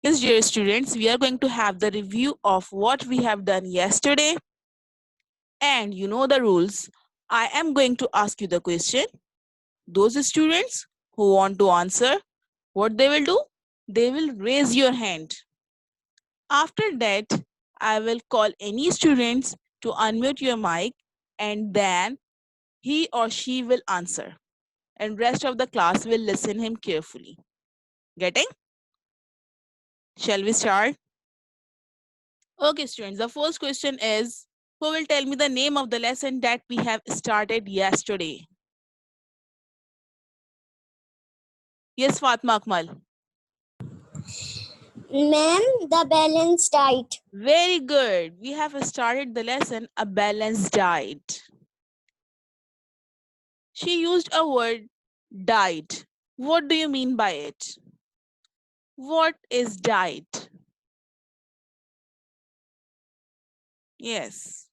Yes, dear students, we are going to have the review of what we have done yesterday. And you know the rules. I am going to ask you the question. Those students who want to answer, what they will do? They will raise your hand. After that, I will call any students to unmute your mic and then he or she will answer. And rest of the class will listen him carefully. Getting? Shall we start? Okay, students, the first question is, who will tell me the name of the lesson that we have started yesterday? Yes, Fatma Akmal. Ma'am, the balanced diet. Very good. We have started the lesson, a balanced diet. She used a word, diet. What do you mean by it? What is diet? Yes.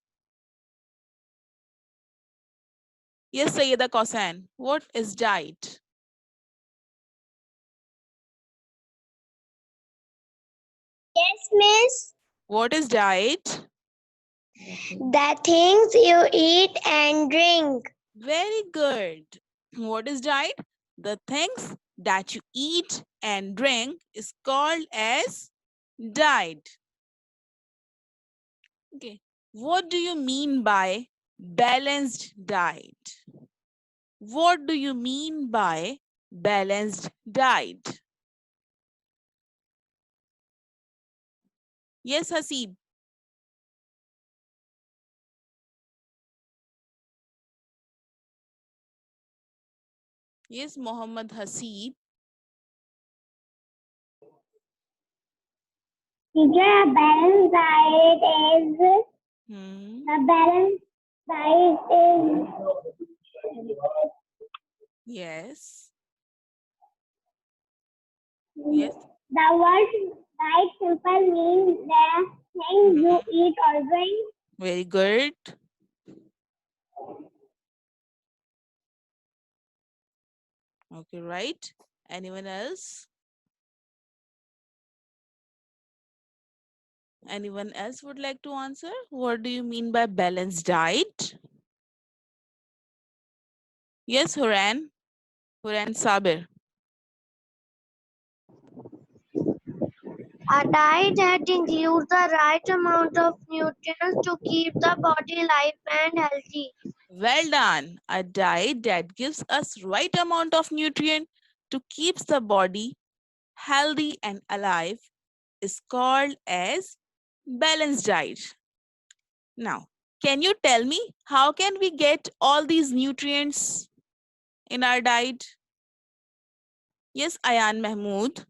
Yes, Sayyida Kosan. What is diet? Yes, miss. What is diet? The things you eat and drink. Very good. What is diet? The things that you eat and drink is called as diet. Okay. What do you mean by balanced diet? What do you mean by balanced diet? Yes, Hasib. Yes, Mohammed Hasib. Teacher, a balanced diet is Hmm. the balanced diet is Yes. Yes. the word diet simple means the things you Hmm. eat or drink. Very good. Okay, right. Anyone else? Anyone else would like to answer? What do you mean by balanced diet? Yes, Huran. Huran Sabir. A diet that includes the right amount of nutrients to keep the body alive and healthy. Well done. A diet that gives us right amount of nutrient to keeps the body healthy and alive is called as balanced diet. Now, can you tell me how can we get all these nutrients in our diet? Yes, Ayan Mahmood.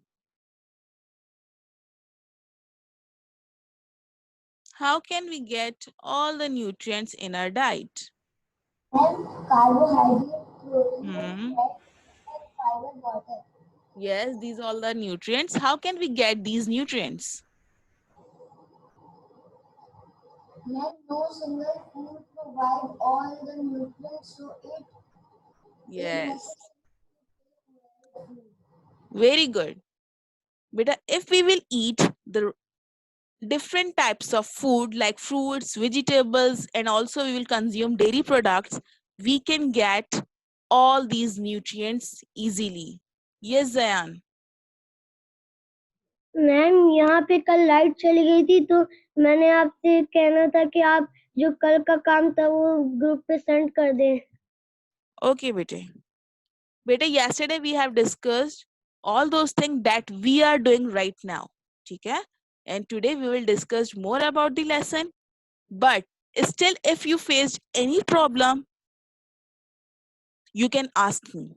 How can we get all the nutrients in our diet? Carbohydrate, protein, Hmm. fat, and fiber, water. Yes, these all the nutrients. How can we get these nutrients? Yet no single food provide all the nutrients, so it is Yes, necessary. very good. But if we will eat the different types of food like fruits, vegetables, and also we will consume dairy products, we can get all these nutrients easily. Yes, Zayan. Ma'am यहाँ पे कल light चली गई थी तो मैंने आपसे कहना था कि आप जो कल का काम था वो ग्रुप पे सेंड कर दें। Okay, bete. Bete, yesterday we have discussed all those things that we are doing right now. Okay? And today we will discuss more about the lesson. But still, if you faced any problem, you can ask me.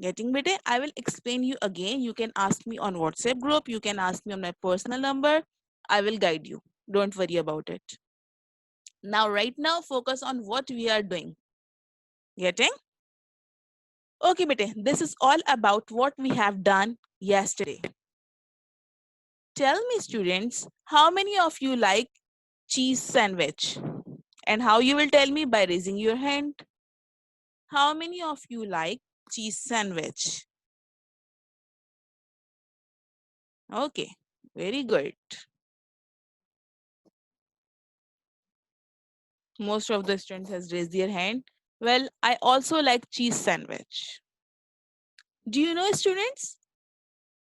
Getting better? I will explain you again. You can ask me on WhatsApp group. You can ask me on my personal number. I will guide you. Don't worry about it. Now, right now, focus on what we are doing. Getting? Okay, bete. This is all about what we have done yesterday. Tell me, students, how many of you like cheese sandwich? And how you will tell me by raising your hand. How many of you like cheese sandwich? Okay. Very good. Most of the students has raised their hand. Well, I also like cheese sandwich. Do you know, students,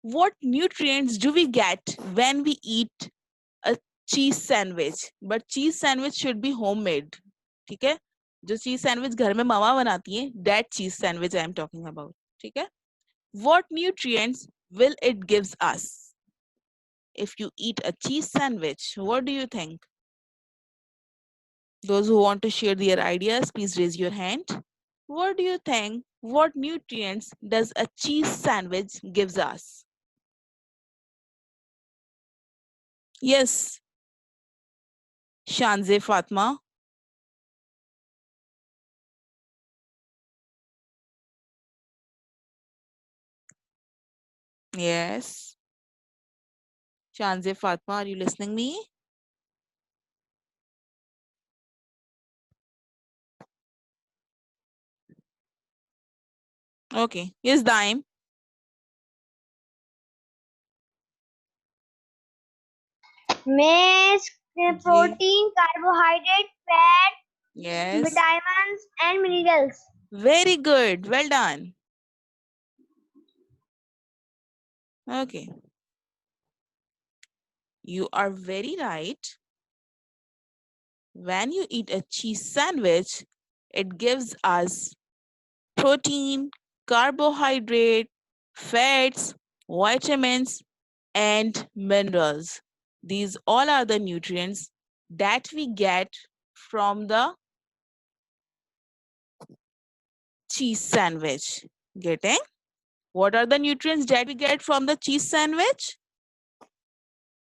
what nutrients do we get when we eat a cheese sandwich? But cheese sandwich should be homemade. ठीक है? जो cheese sandwich घर में मामा बनाती है, that cheese sandwich I am talking about. ठीक है? What nutrients will it gives us if you eat a cheese sandwich? What do you think? Those who want to share their ideas, please raise your hand. What do you think? What nutrients does a cheese sandwich gives us? Yes, Shanze Fatma. Yes. Shanze Fatma, are you listening me? Okay. Yes, Daim. में जी. Protein, carbohydrate, fat, Yes. vitamins and minerals. Very good. Well done. Okay. You are very right. When you eat a cheese sandwich, it gives us protein, carbohydrate, fats, vitamins, and minerals. These all are the nutrients that we get from the cheese sandwich. Getting? What are the nutrients that we get from the cheese sandwich?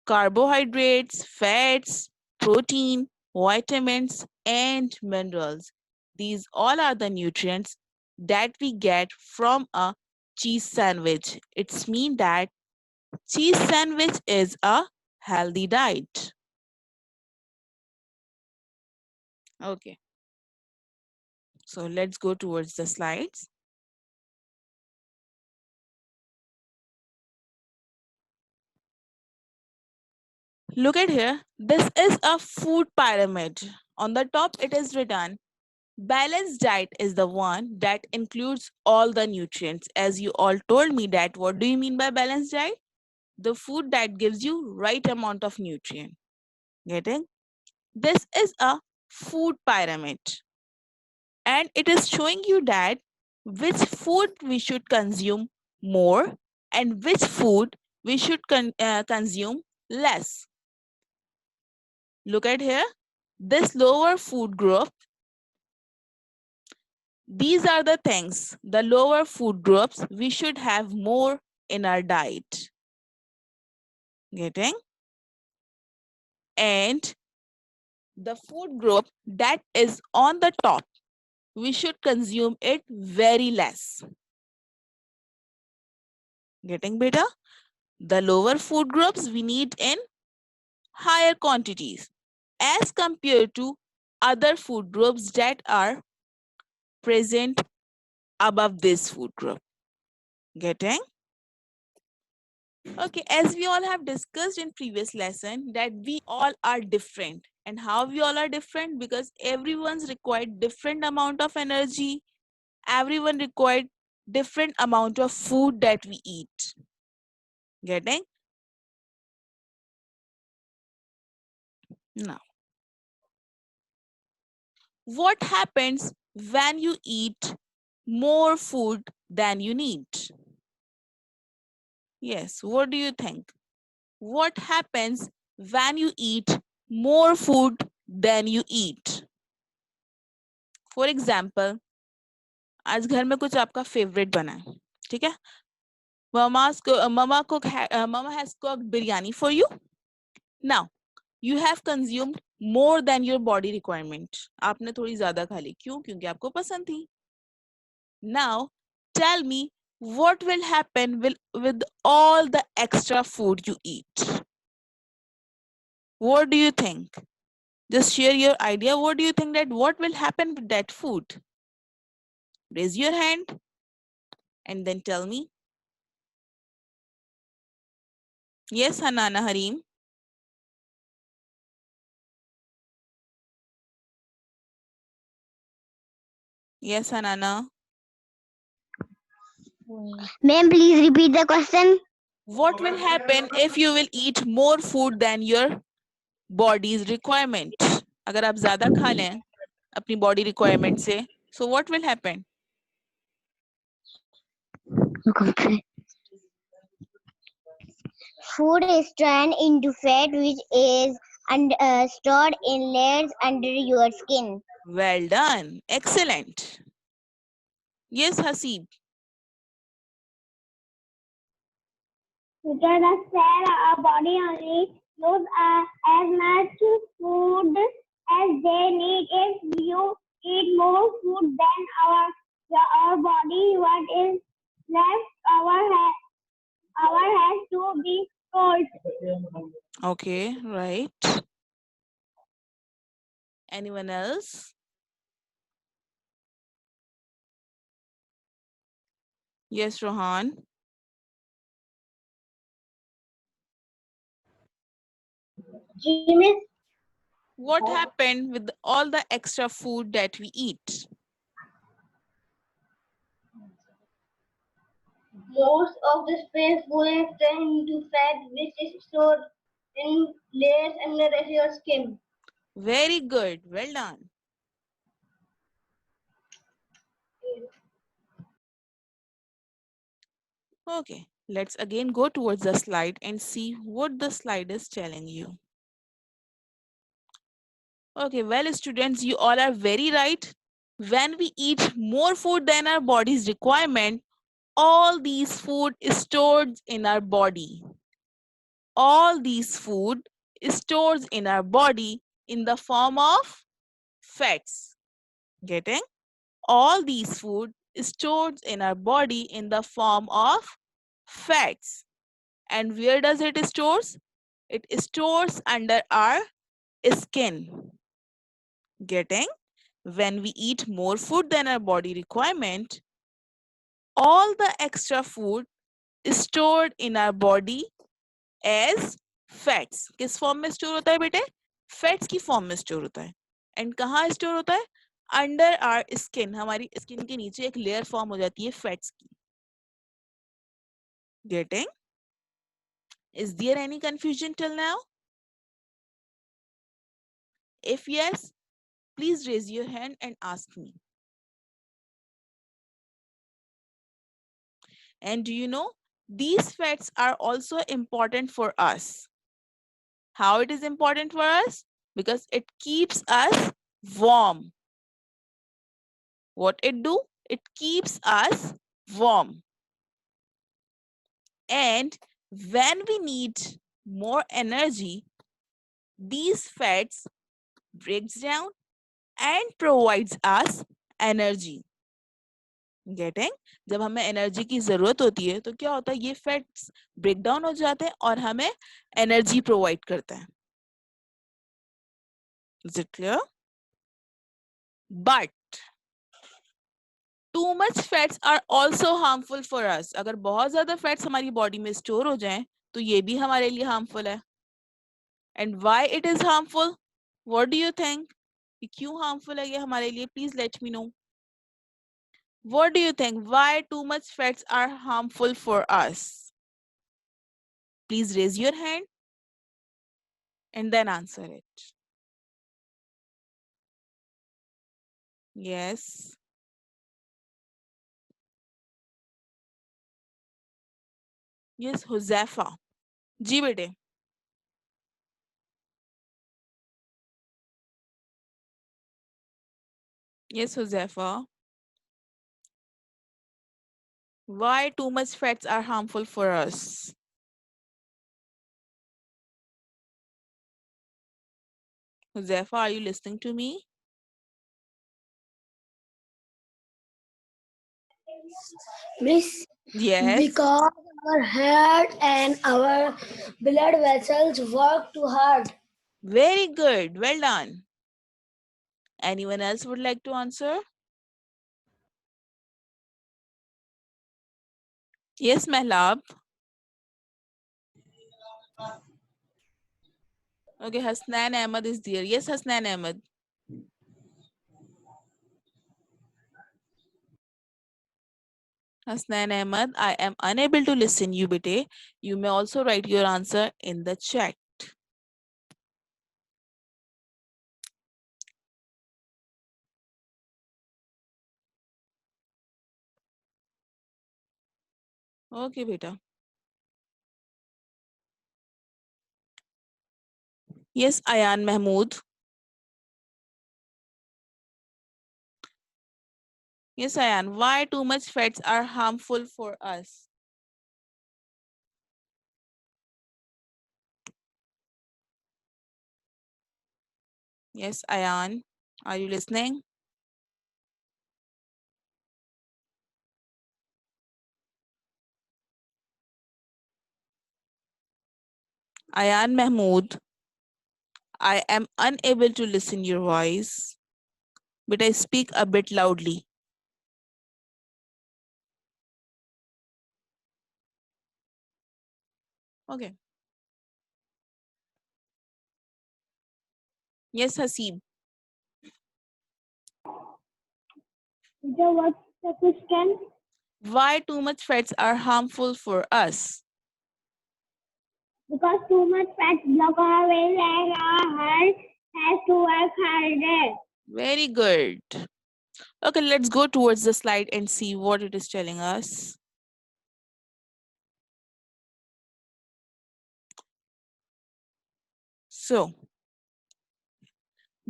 Carbohydrates, fats, protein, vitamins, and minerals. These all are the nutrients that we get from a cheese sandwich. It's mean that cheese sandwich is a healthy diet. Okay. So let's go towards the slides. Look at here. This is a food pyramid. On the top, it is written balanced diet is the one that includes all the nutrients. As you all told me that, what do you mean by balanced diet? The food that gives you right amount of nutrient. Getting? This is a food pyramid. And it is showing you that which food we should consume more and which food we should consume less. Look at here. This lower food group, these are the things, the lower food groups we should have more in our diet. Getting? And the food group that is on the top, we should consume it very less. Getting better? The lower food groups we need in higher quantities as compared to other food groups that are present above this food group. Getting? Okay, as we all have discussed in previous lesson that we all are different. And how we all are different? Because everyone's required different amount of energy. Everyone required different amount of food that we eat. Getting? Now, what happens when you eat more food than you need? Yes, what do you think? What happens when you eat more food than you eat? For example, आज घर में कुछ आपका favourite बना है, ठीक है? Mama has cooked biryani for you. Now, you have consumed more than your body requirement. आपने थोड़ी ज्यादा खा ली, क्यों? क्योंकि आपको पसंद थी. Now, tell me what will happen with all the extra food you eat? What do you think? Just share your idea. What do you think that what will happen with that food? Raise your hand and then tell me. Yes, Hanana Harim. Yes, Hanana. Ma'am, please repeat the question. What will happen if you will eat more food than your body's requirement? अगर आप ज़्यादा खा लें अपनी body requirement से, so what will happen? Food is turned into fat, which is stored in layers under your skin. Well done. Excellent. Yes, Hasib. Because the cell our body only use as much food as they need. If you eat more food than our body, what is left our has to be stored. Okay, right. Anyone else? Yes, Rohan. Miss, What happened with all the extra food that we eat? most of the space food is turned into fat, which is stored in layers under your skin. Very good. Well done. Okay, let's again go towards the slide and see what the slide is telling you. Okay, well, students, you all are very right. When we eat more food than our body's requirement, all these food is stored in our body. All these food is stored in our body in the form of fats. Getting? All these food is stored in our body in the form of fats. And where does it stores? It stores under our skin. Getting? When we eat more food than our body requirement, all the extra food is stored in our body as fats. किस form में store होता है बेटे? Fats की form में store होता है. And कहाँ स्टोर होता है? Under our skin. हमारी स्किन के नीचे एक लेयर फॉर्म हो जाती है फैट्स की. Getting? Is there any confusion till now? If yes, please raise your hand and ask me. And do you know, these fats are also important for us. How it is important for us? Because it keeps us warm. What it do? It keeps us warm. And when we need more energy, these fats breaks down and provides us energy. Getting? जब हमें energy की जरूरत होती है तो क्या होता है, ये फैट्स ब्रेक डाउन हो जाते हैं और हमें एनर्जी प्रोवाइड करते हैं. Is it clear? But too much fats are also harmful for us. अगर बहुत ज्यादा फैट्स हमारी बॉडी में स्टोर हो जाएं तो ये भी हमारे लिए हार्मफुल है. And why it is harmful? What do you think? कि क्यों harmful है ये हमारे लिए? Please let me know. What do you think? Why too much fats are harmful for us? Please raise your hand and then answer it. Yes. Yes, Huzafa. जी बेटे. Yes, Huzafa. Why too much fats are harmful for us? Huzafa, are you listening to me? Miss, Yes. because our heart and our blood vessels work too hard. Very good. Well done. Anyone else would like to answer? Yes, Mehlab. Okay, Hasnan Ahmed is there. Yes, Hasnan Ahmed. Hasnan Ahmed, I am unable to listen you, bete. You may also write your answer in the chat. Okay, beta. Yes, Ayan Mahmood. Yes, Ayan. Why too much fats are harmful for us? Yes, Ayan. Are you listening? Ayan Mahmood, I am unable to listen your voice, but I speak a bit loudly. Okay. Yes, Hasib. So what's the question? Why too much fats are harmful for us? Because too much fat block our waist and our heart has to work harder. Very good. Okay, let's go towards the slide and see what it is telling us. So,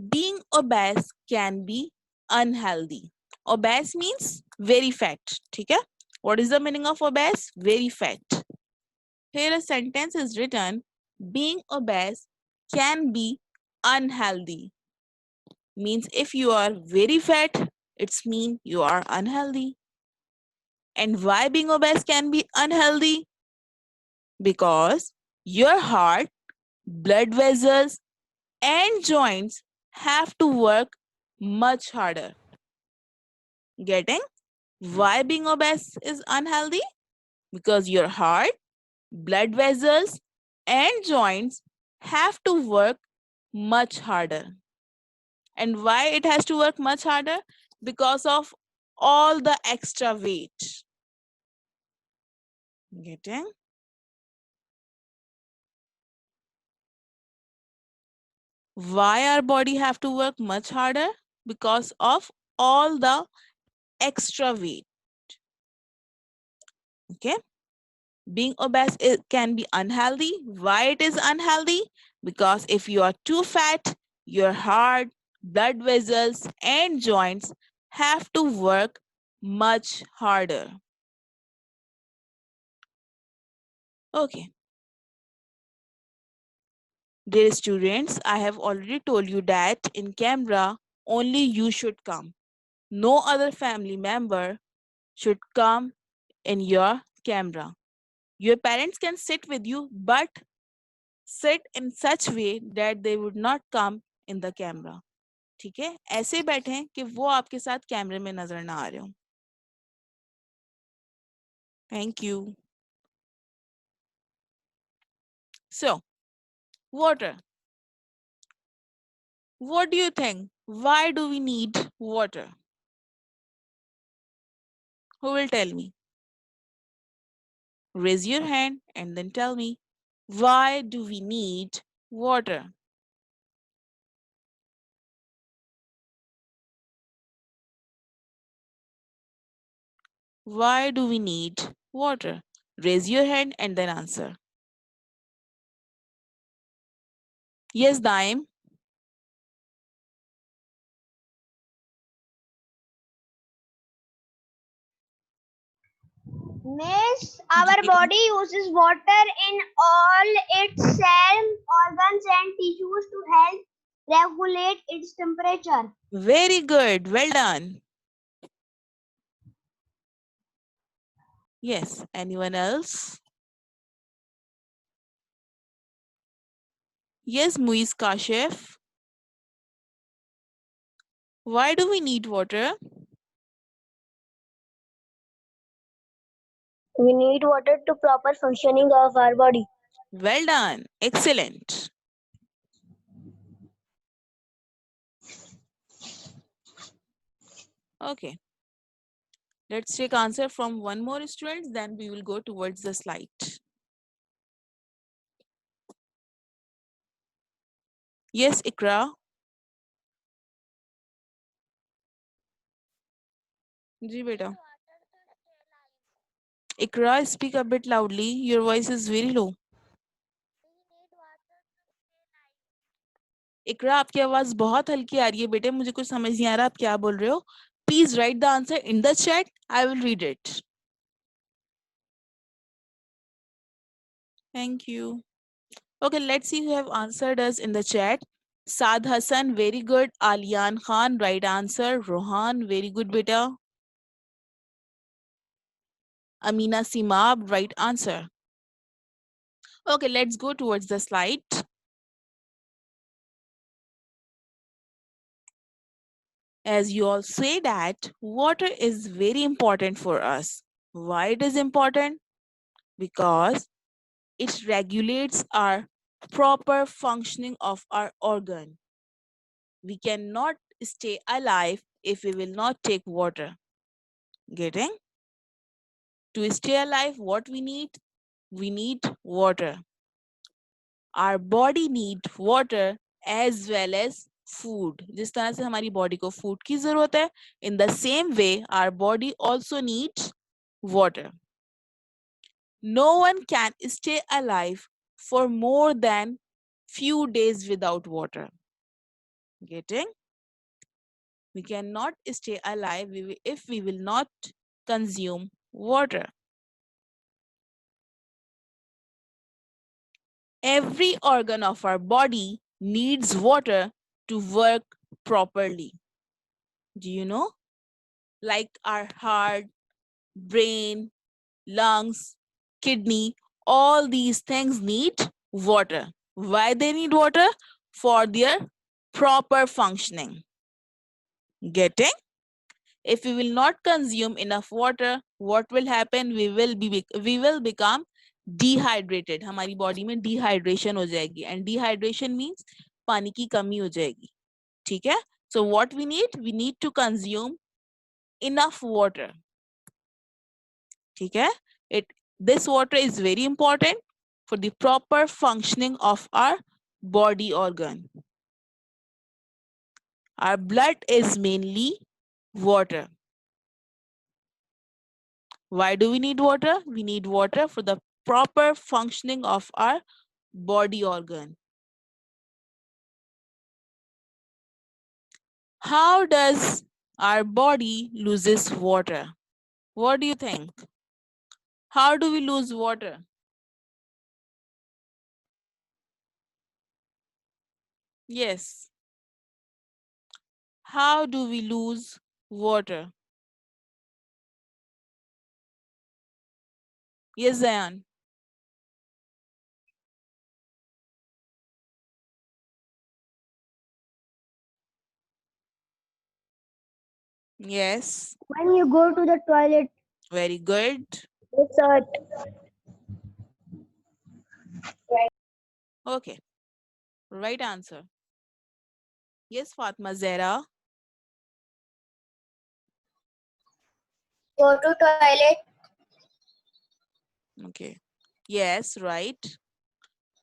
being obese can be unhealthy. Obese means very fat. Okay? What is the meaning of obese? Very fat. Here a sentence is written, being obese can be unhealthy. Means if you are very fat, it's mean you are unhealthy. And why being obese can be unhealthy? Because your heart, blood vessels, and joints have to work much harder. Getting? Why being obese is unhealthy? Because your heart, blood vessels, and joints have to work much harder. And why it has to work much harder? Because of all the extra weight. Getting? Why our body have to work much harder? Because of all the extra weight. Okay? Being obese can be unhealthy. Why it is unhealthy? Because if you are too fat, your heart, blood vessels, and joints have to work much harder. Okay. Dear students, I have already told you that in camera, only you should come. No other family member should come in your camera. Your parents can sit with you, but sit in such way that they would not come in the camera. ठीक है, ऐसे बैठे कि वो आपके साथ कैमरे में नजर ना आ रहे हो. Thank you. So, water. What do you think? Why do we need water? Who will tell me? Raise your hand and then tell me. Why do we need water? Why do we need water? Raise your hand and then answer. Yes, Daim. Miss, our body uses water in all its cell, organs and tissues to help regulate its temperature. Very good. Well done. Yes. Anyone else? Yes, Muiz Kashif. Why do we need water? We need water to proper functioning of our body. Well done. Excellent. Okay. Let's take answer from one more student, then we will go towards the slide. Yes, Ikra. जी बेटा. Ikra, speak a bit loudly. Your voice is very low. इकरा आपकी आवाज बहुत हल्की आ रही है बेटे मुझे कुछ समझ नहीं आ रहा आप क्या बोल रहे हो please write the answer in the chat I will read it thank you okay let's see who have answered us in the chat Saad Hasan very good Aliyan Khan right answer Rohan very good बेटा Amina Seemab right answer okay let's go towards the slide as you all say that water is very important for us why it is important because it regulates our proper functioning of our organ. We cannot stay alive if we will not take water. Getting? To stay alive, what we need? We need water. Our body need water as well as food. जिस तरह से हमारी body को food की जरूरत है, in the same way, our body also needs water. No one can stay alive for more than few days without water. Getting? We cannot stay alive if we will not consume water. Every organ of our body needs water to work properly. Do you know? Like our heart, brain, lungs, kidney, all these things need water. Why they need water? For their proper functioning. Getting? If we will not consume enough water, what will happen? We will become dehydrated. हमारी body में dehydration हो जाएगी and dehydration means पानी की कमी हो जाएगी. ठीक है? So what we need to consume enough water. ठीक है? This water is very important for the proper functioning of our body organ. Our blood is mainly water. Why do we need water? We need water for the proper functioning of our body organ. How does our body loses water? What do you think? How do we lose water? Yes. How do we lose water? Yes, Zayan. Yes. When you go to the toilet. Very good. Yes, sir. Okay. Right answer. Yes, Fatma Zehra. Go to toilet. Okay. Yes, right.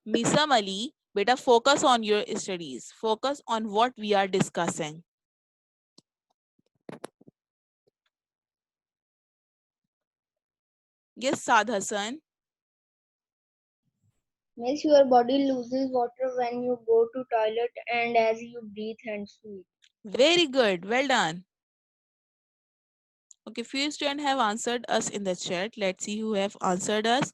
Misam Ali, beta focus on your studies. Focus on what we are discussing. Yes, Saad Hassan. Miss, your body loses water when you go to toilet and as you breathe and sleep. Very good. Well done. Okay, few students have answered us in the chat. Let's see who have answered us.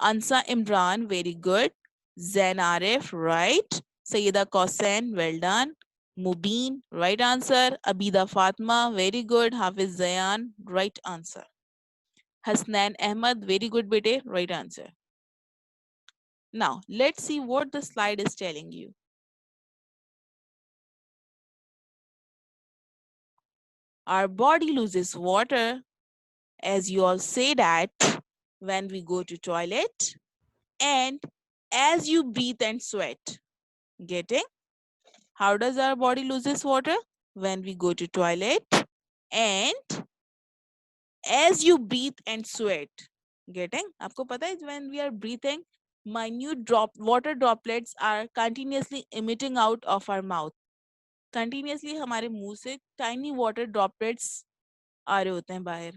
Ansa Imran, very good. Zain Arif, right. Sayyida Kosen, well done. Mubin, right answer. Abida Fatma, very good. Hafiz Zayan, right answer. Hasnan Ahmad, very good bete, right answer. Now, let's see what the slide is telling you. Our body loses water, as you all say that, when we go to toilet and as you breathe and sweat. Getting? How does our body loses water? When we go to toilet and as you breathe and sweat. Getting? आपको पता है when we are breathing, minute water droplets are continuously emitting out of our mouth. Continuously हमारे मुंह से tiny water droplets आ रहे होते हैं बाहर.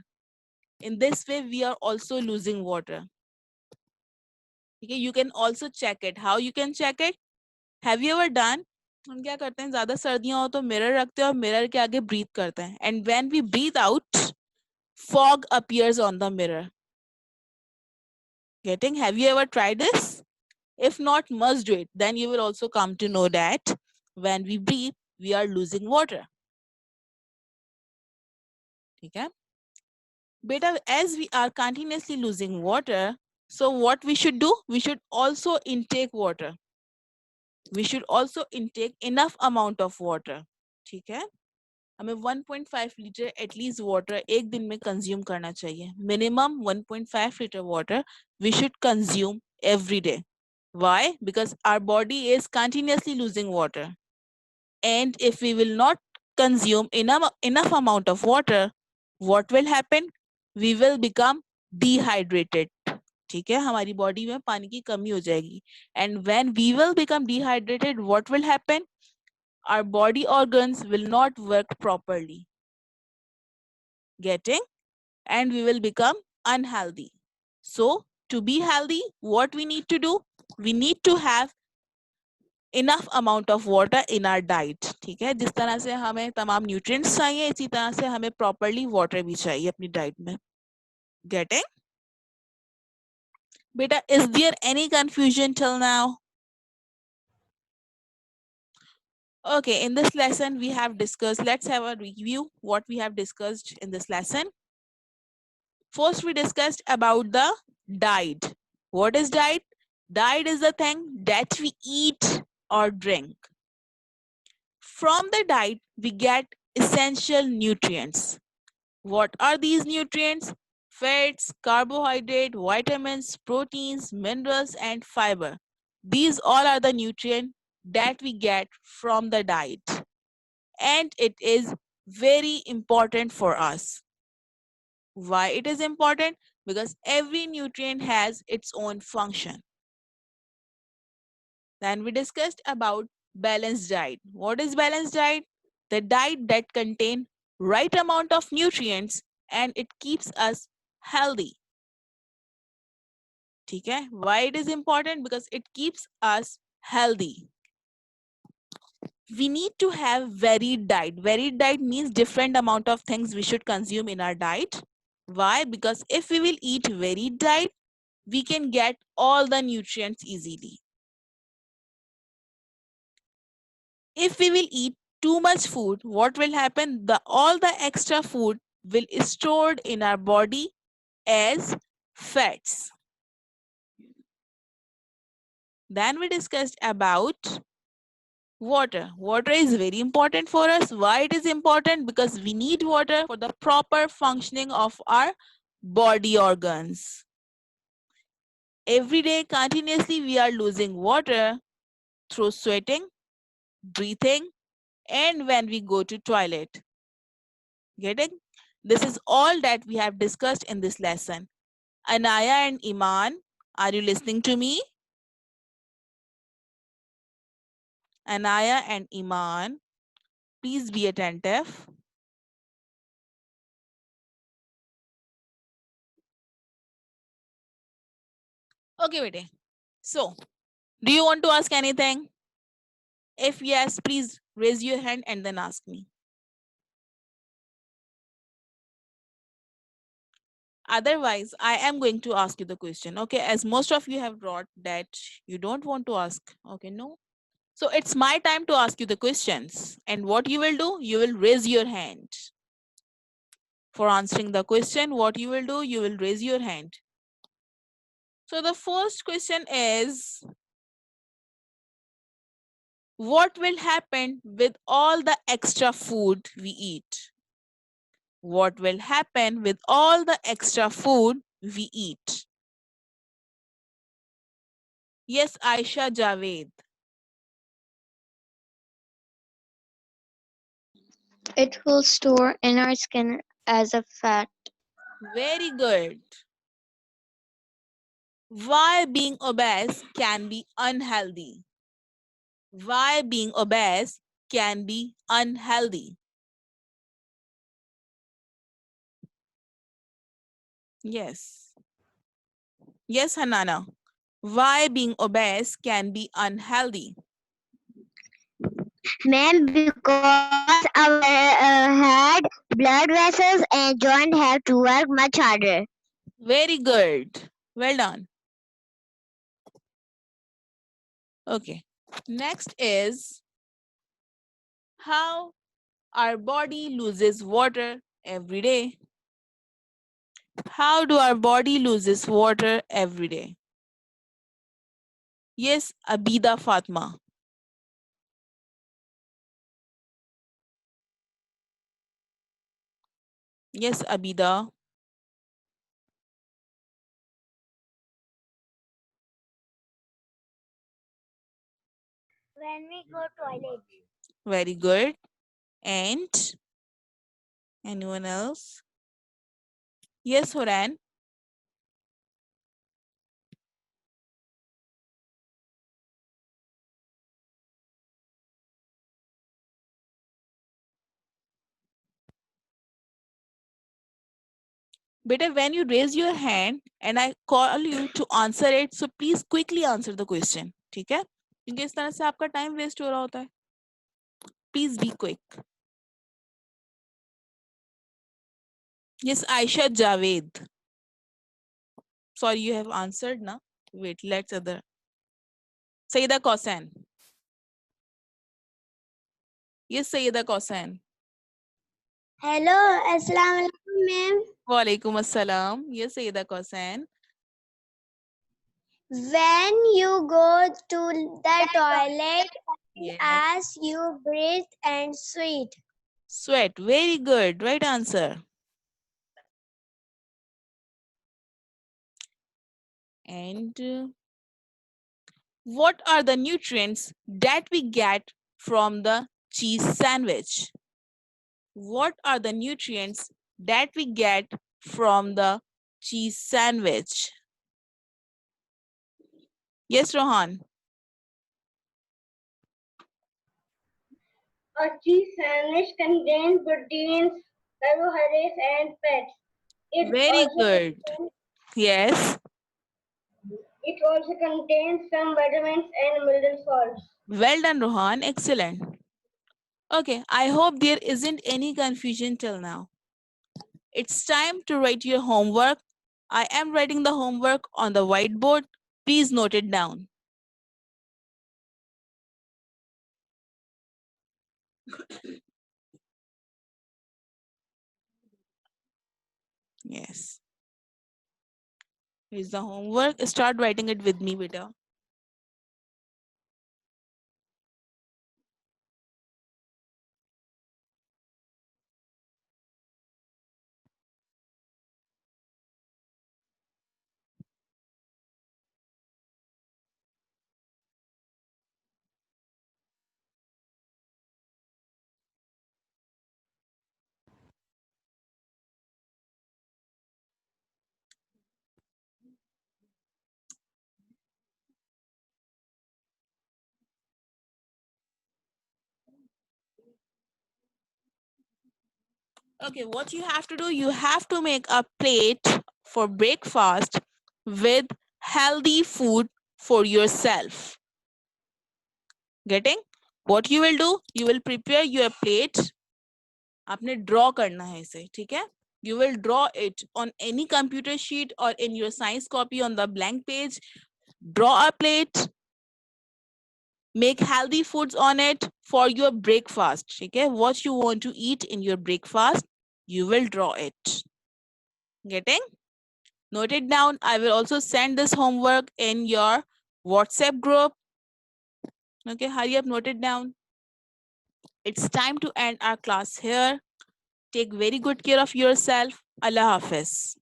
In this way, we are also losing water. Okay, you can also check it. How you can check it? Have you ever done? हम क्या करते हैं ज्यादा सर्दियां हो तो मिरर रखते हैं और मिरर के आगे ब्रीथ करते हैं and when we breathe out fog appears on the mirror. Getting? Have you ever tried this? If not, must do it. Then you will also come to know that when we breathe, we are losing water. ठीक है? Beta, as we are continuously losing water, so what we should do? We should also intake water. We should also intake enough amount of water. ठीक है? हमें 1.5 litre at least water एक दिन में consume करना चाहिए. Minimum 1.5 litre water we should consume every day. Why? Because our body is continuously losing water. And if we will not consume enough amount of water, what will happen? We will become dehydrated. ठीक है, हमारी body में पानी की कमी हो जाएगी. And when we will become dehydrated, what will happen? Our body organs will not work properly. Getting? And we will become unhealthy. So, to be healthy, what we need to do? We need to have enough amount of water in our diet. ठीक है, जिस तरह से हमें तमाम nutrients चाहिए इसी तरह से हमें properly water भी चाहिए अपनी diet में. Getting? Beta, is there any confusion till now? Okay, in this lesson we have discussed, let's have a review what we have discussed in this lesson. First, we discussed about the diet. What is diet? Diet is the thing that we eat or drink. From the diet, we get essential nutrients. What are these nutrients? Fats, carbohydrate, vitamins, proteins, minerals, and fiber. These all are the nutrients that we get from the diet. And it is very important for us. Why it is important? Because every nutrient has its own function. Then we discussed about balanced diet. What is balanced diet? The diet that contains right amount of nutrients and it keeps us healthy. ठीक है? Why it is important? Because it keeps us healthy. We need to have varied diet. Varied diet means different amount of things we should consume in our diet. Why? Because if we will eat varied diet, we can get all the nutrients easily. If we will eat too much food, what will happen? All the extra food will be stored in our body as fats. Then we discussed about water. Water is very important for us. Why it is important? Because we need water for the proper functioning of our body organs. Every day, continuously, we are losing water through sweating, breathing, and when we go to toilet. Getting? This is all that we have discussed in this lesson. Anaya and Iman, are you listening to me? Anaya and Iman, please be attentive. Okay, bete. So, do you want to ask anything? If yes, please raise your hand and then ask me. Otherwise, I am going to ask you the question. Okay, as most of you have brought that you don't want to ask. Okay, no. So it's my time to ask you the questions. And what you will do, you will raise your hand. For answering the question, what you will do, you will raise your hand. So the first question is, what will happen with all the extra food we eat? What will happen with all the extra food we eat? Yes, Aisha Javed. It will store in our skin as a fat. Very good. Why being obese can be unhealthy? Why being obese can be unhealthy? Yes. Yes, Hanana. Why being obese can be unhealthy? Ma'am, because our head, blood vessels, and joint have to work much harder. Very good. Well done. Okay. Next is how our body loses water every day. How do our body loses water every day? Yes, Abida Fatma. Yes, Abida. When we go toilet. Very good. And anyone else? Yes, Horan. Beta, when you raise your hand and I call you to answer it, so please quickly answer the question. ठीक है? क्योंकि इस तरह से आपका time waste हो रहा होता है. Please be quick. Yes, Aisha Javed. Sorry, you have answered, na? Wait, let's other. Sayyida Kosan. Yes, Sayyida Kosan. Hello, Assalamu alaikum, ma'am. Walaikum assalam. Yes, Sayyida Kosan. When you go to the toilet, Yes. as you breathe and sweat. Sweat. Very good. Right answer. And what are the nutrients that we get from the cheese sandwich? What are the nutrients that we get from the cheese sandwich? Yes, Rohan. A cheese sandwich contains proteins, carbohydrates, and fats. Very good. Yes. It also contains some vitamins and mineral salts. Well done, Rohan. Excellent. Okay, I hope there isn't any confusion till now. It's time to write your homework. I am writing the homework on the whiteboard. Please note it down. Yes. Here's the homework. Start writing it with me, beta. Okay, what you have to do, you have to make a plate for breakfast with healthy food for yourself. Getting? What you will do, you will prepare your plate. आपने draw करना है इसे, ठीक है? You will draw it on any computer sheet or in your science copy on the blank page. Draw a plate. Make healthy foods on it for your breakfast. Okay, what you want to eat in your breakfast, you will draw it. Getting? Note it down. I will also send this homework in your WhatsApp group. Okay, hurry up, note it down. It's time to end our class here. Take very good care of yourself. Allah Hafiz.